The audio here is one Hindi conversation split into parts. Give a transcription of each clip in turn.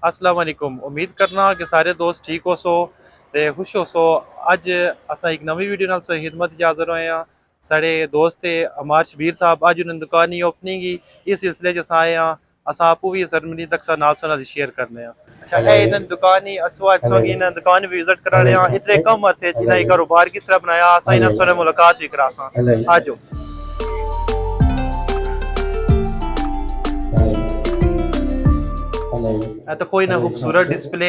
अस्सलाम वालेकुम। उम्मीद करना कि सारे दोस्त ठीक हो सो ते खुश हो सो। अज असा एक नवी वीडियो नाल सही खिदमत च हाज़र होए हैं। साढ़े दोस्त थे अमार शबीर साहब, अज उन्होंने दुकान की ओपनिंग ही इस सिलसिले च अस आए हैं। अस आपू भी सरमनी तक नाल सुना शेयर करने हैं। अच्छा ए इन्होंने दुकान ही अच्छो की इन्होंने दुकान भी विजिट कराने इतने कम अरसे च इन्हें कारोबार किस तरह बनाया असा इन्होंने सुने मुलाकात भी करा सा। आज तो कोई ना खूबसूरत डिस्प्ले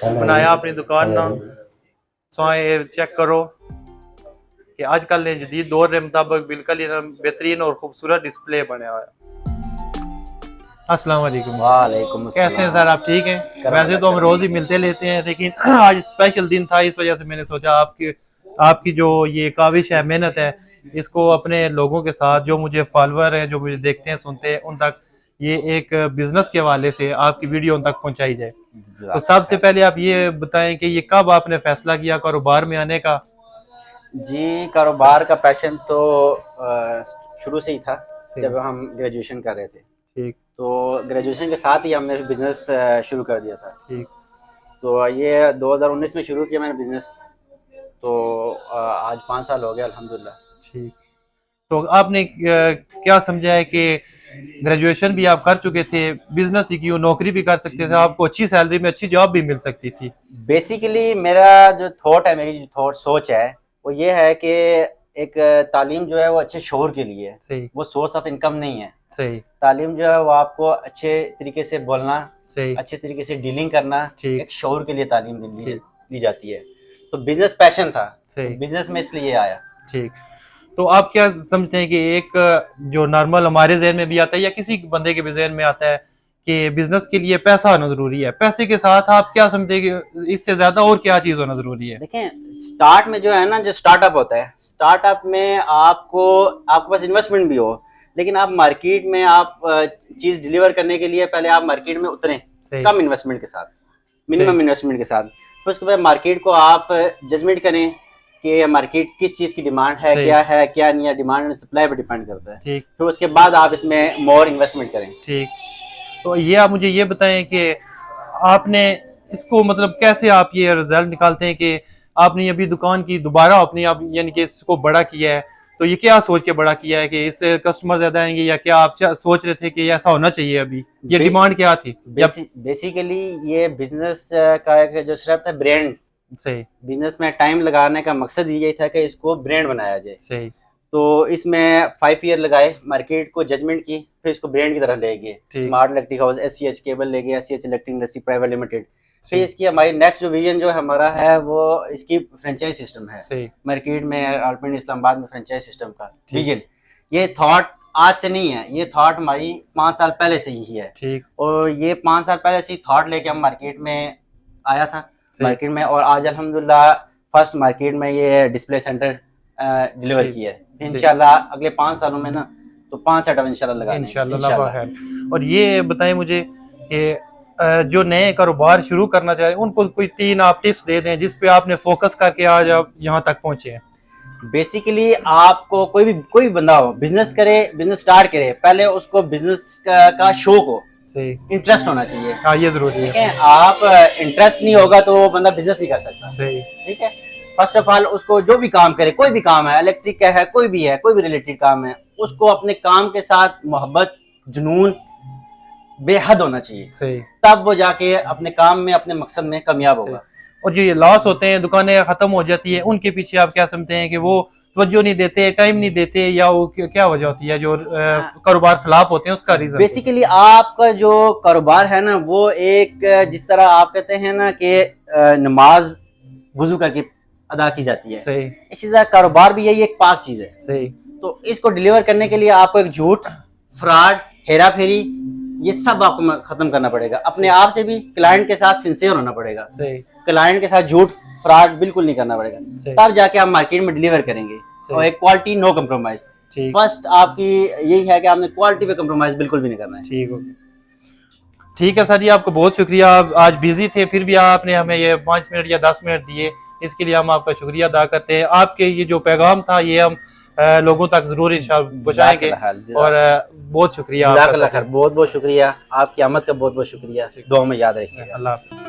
बनाया अपनी दुकान ना। सो चेक करो कि आजकल ने जदीद दौर के मुताबिक बिल्कुल ही बेहतरीन और खूबसूरत डिस्प्ले बना हुआ है। अस्सलाम वालेकुम। वालेकुम कैसे हैं अस्सलाम। सर, आप ठीक हैं? वैसे तो हम रोज ही मिलते लेते हैं, लेकिन आज स्पेशल दिन था, इस वजह से मैंने सोचा आपकी जो ये काविश है, मेहनत है, इसको अपने लोगों के साथ, जो मुझे फॉलोअर हैं, जो मुझे देखते हैं सुनते हैं, उन तक ये एक बिजनेस के हवाले से आपकी वीडियो उन तक पहुंचाई जाए। तो सबसे पहले आप ये बताएं कि ये कब आपने फैसला किया कारोबार में आने का? जी, कारोबार का पैशन तो शुरू से ही था। जब हम ग्रेजुएशन कर रहे थे, ठीक, तो ग्रेजुएशन के साथ ही हमने बिजनेस शुरू कर दिया था। ठीक। तो ये 2019 में शुरू किया मैंने बिजनेस। तो आज 5 साल हो गए अल्हम्दुलिल्लाह। ठीक। तो आपने क्या समझा है कि ग्रेजुएशन भी आप कर चुके थे, बिजनेस ही क्यों, नौकरी भी कर सकते थे, आपको अच्छी सैलरी में अच्छी जॉब भी मिल सकती थी। बेसिकली मेरा जो थॉट है, मेरी जो सोच है, वो ये है कि एक तालीम जो है वो अच्छे शोर के लिए है। सही। वो सोर्स ऑफ इनकम नहीं है। सही। तालीम जो है वो आपको अच्छे तरीके से बोलना, सही, अच्छे तरीके से डीलिंग करना, ठीक, एक शोर के लिए तालीम दी जाती है। तो बिजनेस पैशन था, तो बिजनेस में इसलिए आया। ठीक। तो आप क्या समझते हैं कि एक जो नॉर्मल हमारे जहन में भी आता है या किसी बंदे के भी जहन में आता है कि बिजनेस के लिए पैसा होना जरूरी है, पैसे के साथ आप क्या समझते हैं कि इससे ज्यादा और क्या चीज होना जरूरी है? देखें, स्टार्ट में जो है ना, जो स्टार्टअप होता है, स्टार्टअप में आपके पास इन्वेस्टमेंट भी हो, लेकिन आप मार्केट में आप चीज डिलीवर करने के लिए पहले आप मार्केट में उतरें कम इन्वेस्टमेंट के साथ, मिनिमम इन्वेस्टमेंट के साथ। फिर उसके बाद मार्केट को आप जजमेंट करें कि मार्केट किस चीज की डिमांड है, क्या नहीं है। डिमांड एंड सप्लाई पर डिपेंड करता है। ठीक। फिर उसके बाद आप इसमें मोर इन्वेस्टमेंट करें। ठीक। तो ये आप मुझे ये बताएं कि आपने इसको मतलब कैसे आप ये रिजल्ट निकालते हैं कि आपने अभी दुकान की दोबारा अपनी आप यानी कि इसको बड़ा किया है, तो ये क्या सोच के बड़ा किया है कि इससे कस्टमर ज्यादा आएंगे, या क्या आप सोच रहे थे कि ऐसा होना चाहिए? अभी ये डिमांड क्या थी? बेसिकली ये बिजनेस का एक जो स्टेप था, ब्रांड। सही। बिजनेस में टाइम लगाने का मकसद यही था कि इसको ब्रांड बनाया जाए। सही। तो इसमें 5 ईयर लगाए, मार्केट को जजमेंट की, फिर इसको ब्रांड की तरह ले गए। Smart electric house, SCH cable ले गए, SCH electric industry private limited. फिर इसकी हमारी नेक्स्ट जो विजन जो हमारा है वो इसकी फ्रेंचाइज सिस्टम है। मार्केट में अल्पिन इस्लामाबाद में फ्रेंचाइज सिस्टम का विजन, ये थॉट आज से नहीं है, ये थॉट हमारी 5 साल पहले से ही है। ठीक। और ये 5 साल पहले से थॉट लेके हम मार्केट में आया था मार्केट में, और आज अल्हम्दुलिल्लाह फर्स्ट मार्केट में ये डिस्प्ले सेंटर डिलीवर किया है। इंशाल्लाह अगले 5 सालों में ना, तो 5 सेटअप इंशाल्लाह लगाएंगे इंशाल्लाह। और ये बताएं मुझे कि जो नए कारोबार शुरू करना चाहे उनको कोई 3 आप टिप्स दे दें जिस पे आपने फोकस करके आज आप यहाँ तक पहुंचे हैं। बेसिकली आपको कोई भी बंदा हो, बिजनेस करे, बिजनेस स्टार्ट करे, पहले उसको बिजनेस का शौक हो, इंटरेस्ट होना चाहिए। हाँ, ये जरूरी है। आप इंटरेस्ट नहीं होगा तो वो बंदा बिजनेस नहीं कर सकता। सही। ठीक है। फर्स्ट ऑफ ऑल उसको जो भी काम करे, कोई भी काम है, इलेक्ट्रिक का है, कोई भी रिलेटेड काम है, उसको अपने काम के साथ मोहब्बत, जुनून बेहद होना चाहिए। सही। तब वो जाके अपने काम में, अपने मकसद में कामयाब होगा। और जो ये लॉस होते हैं, दुकानें खत्म हो जाती है, उनके पीछे आप क्या समझते हैं कि वो तवज्जो नहीं देते, टाइम नहीं देते, या वो क्या वजह होती है जो कारोबार फ्लॉप होते हैं उसका रीजन? बेसिकली आपका जो कारोबार है ना, वो एक जिस तरह आप कहते हैं ना कि नमाज वुजू करके अदा की जाती है। सही। इसी तरह कारोबार भी यही एक पाक चीज है। सही। तो इसको डिलीवर करने के लिए आपको एक झूठ, फ्रॉड, हेरा फेरी, ये सब आपको खत्म करना पड़ेगा। अपने आप से भी क्लाइंट के साथ सिंसियर होना पड़ेगा। सही। क्लाइंट के साथ झूठ, फ्रॉड बिल्कुल नहीं करना पड़ेगा, तब जाके आप मार्केट में डिलीवर करेंगे। और एक क्वालिटी, नो कम्प्रोमाइज। फर्स्ट आपकी यही है कि आपने क्वालिटी पे कम्प्रोमाइज बिल्कुल भी नहीं करना है। ठीक हो गया। ठीक है सर जी, आपको बहुत शुक्रिया। आप आज बिजी थे, फिर भी आपने हमें ये 5 मिनट या 10 मिनट दिए, इसके लिए हम आपका शुक्रिया अदा करते हैं। आपके ये जो पैगाम था, ये हम लोगों तक जरूर इंशाल्लाह पहुंचाएंगे। और बहुत शुक्रिया आपका। बहुत बहुत शुक्रिया, आपकी आमद का बहुत बहुत शुक्रिया, दुआ में याद रखिएगा। अल्लाह।